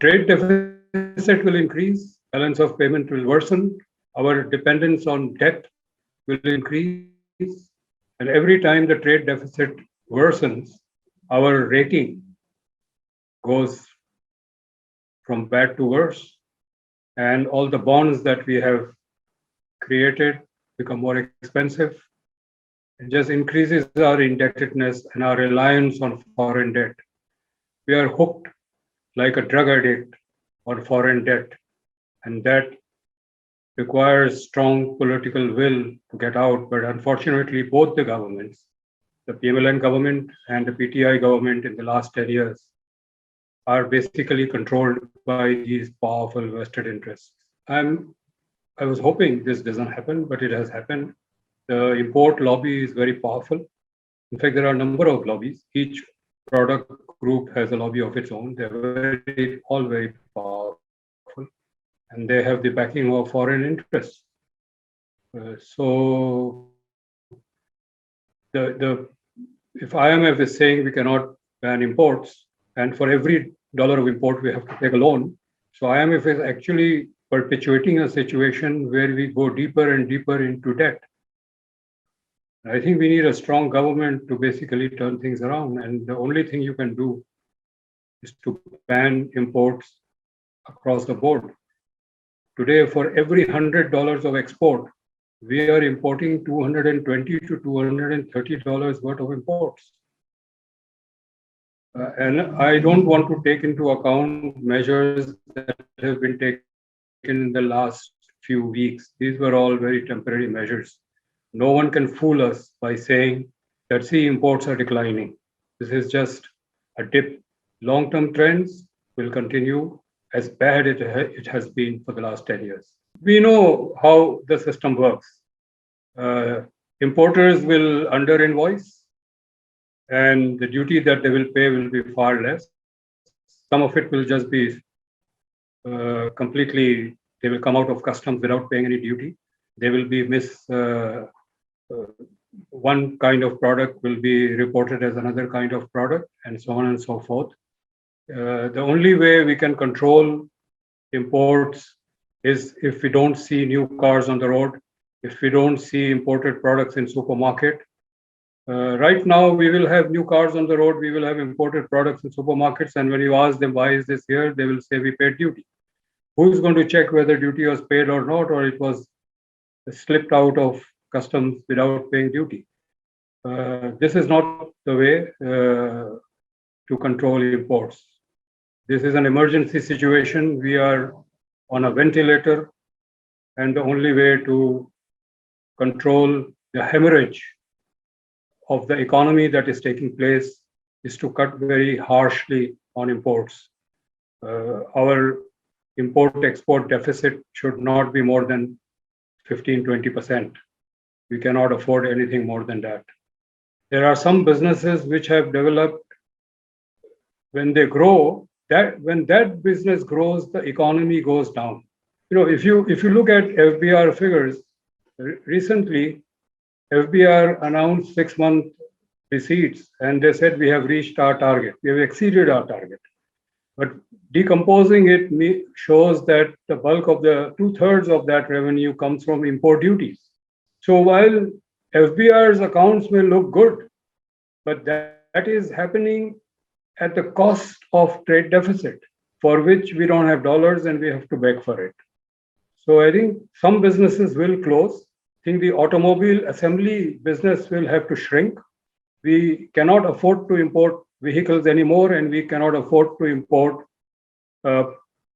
trade deficit will increase, balance of payment will worsen, our dependence on debt will increase, and every time the trade deficit worsens, our rating goes from bad to worse, and all the bonds that we have created become more expensive. It just increases our indebtedness and our reliance on foreign debt. We are hooked like a drug addict on foreign debt, and that requires strong political will to get out. But unfortunately, both the governments, the PMLN government and the PTI government in the last 10 years, are basically controlled by these powerful vested interests. I was hoping this doesn't happen, but it has happened. The import lobby is very powerful. In fact, there are a number of lobbies. Each product group has a lobby of its own. They're all very powerful, and they have the backing of foreign interests. So if IMF is saying we cannot ban imports, and for every dollar of import we have to take a loan, so IMF is actually perpetuating a situation where we go deeper and deeper into debt. I think we need a strong government to basically turn things around, and the only thing you can do is to ban imports across the board. Today, for every $100 of export, we are importing $220 to $230 worth of imports. And I don't want to take into account measures that have been taken in the last few weeks. These were all very temporary measures. No one can fool us by saying that, see, imports are declining. This is just a dip. Long-term trends will continue as bad as it has been for the last 10 years. We know how the system works. Importers will under-invoice, and the duty that they will pay will be far less. Some of it will just be completely, they will come out of customs without paying any duty. They will be one kind of product will be reported as another kind of product, and so on and so forth. The only way we can control imports is if we don't see new cars on the road, if we don't see imported products in supermarket. Right now, we will have new cars on the road, we will have imported products in supermarkets, and when you ask them why is this here, they will say we paid duty. Who's going to check whether duty was paid or not, or it was slipped out of customs without paying duty? This is not the way to control imports. This is an emergency situation. We are on a ventilator, and the only way to control the hemorrhage of the economy that is taking place is to cut very harshly on imports. Our import-export deficit should not be more than 15-20%. We cannot afford anything more than that. There are some businesses which have developed, when they grow, when that business grows, the economy goes down. You know, if you look at FBR figures, recently, FBR announced 6-month receipts, and they said we have reached our target. We have exceeded our target. But decomposing it shows that the bulk of the 2/3 of that revenue comes from import duties. So while FBR's accounts may look good, but that is happening at the cost of trade deficit, for which we don't have dollars and we have to beg for it. So I think some businesses will close. I think the automobile assembly business will have to shrink. We cannot afford to import vehicles anymore, and we cannot afford to import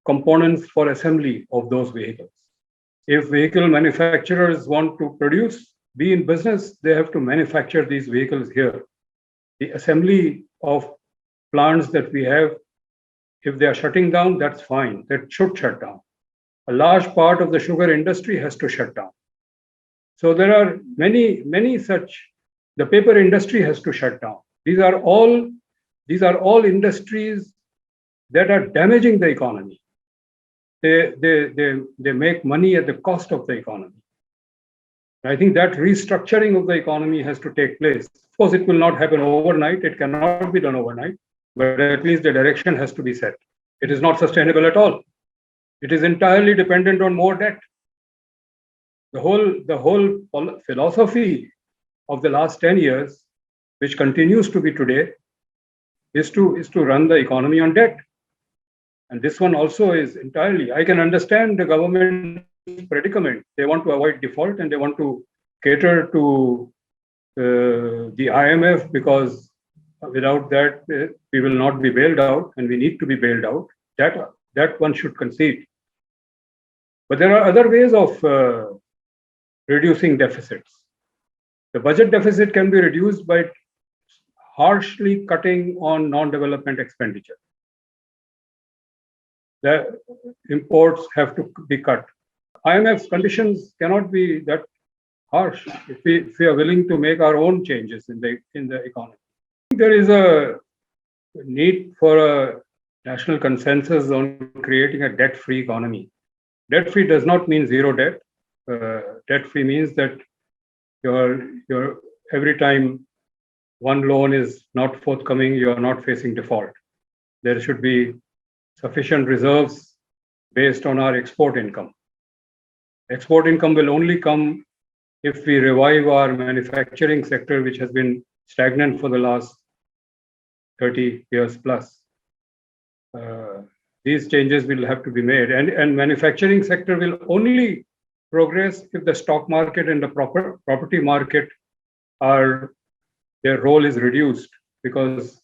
components for assembly of those vehicles. If vehicle manufacturers want to be in business, they have to manufacture these vehicles here. The assembly of plants that we have, if they are shutting down, that's fine. That should shut down. A large part of the sugar industry has to shut down. So there are many such. The paper industry has to shut down. These are all industries that are damaging the economy. They make money at the cost of the economy. I think that restructuring of the economy has to take place. Of course, it will not happen overnight. It cannot be done overnight, but at least the direction has to be set. It is not sustainable at all. It is entirely dependent on more debt. The whole philosophy of the last 10 years, which continues to be today, is to run the economy on debt. And this one also is entirely, I can understand the government's predicament. They want to avoid default and they want to cater to the IMF, because without that, we will not be bailed out, and we need to be bailed out. That one should concede. But there are other ways of reducing deficits. The budget deficit can be reduced by harshly cutting on non-development expenditure. The imports have to be cut. IMF's conditions cannot be that harsh if we are willing to make our own changes in the economy. There is a need for a national consensus on creating a debt-free economy. Debt-free does not mean zero debt. Debt-free means that your every time one loan is not forthcoming, you are not facing default. There should be sufficient reserves based on our export income. Export income will only come if we revive our manufacturing sector, which has been stagnant for the last 30 years plus. These changes will have to be made, and manufacturing sector will only progress if the stock market and the property market their role is reduced, because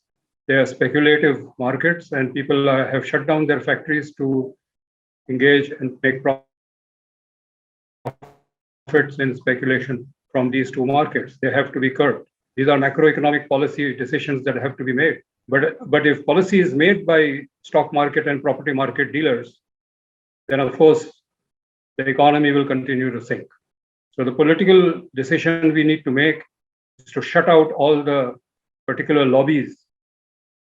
they are speculative markets and people have shut down their factories to engage and make profits in speculation from these two markets. They have to be curbed. These are macroeconomic policy decisions that have to be made. But if policy is made by stock market and property market dealers, then of course the economy will continue to sink. So the political decision we need to make is to shut out all the particular lobbies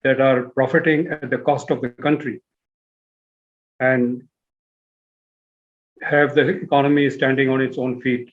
that are profiting at the cost of the country and have the economy standing on its own feet.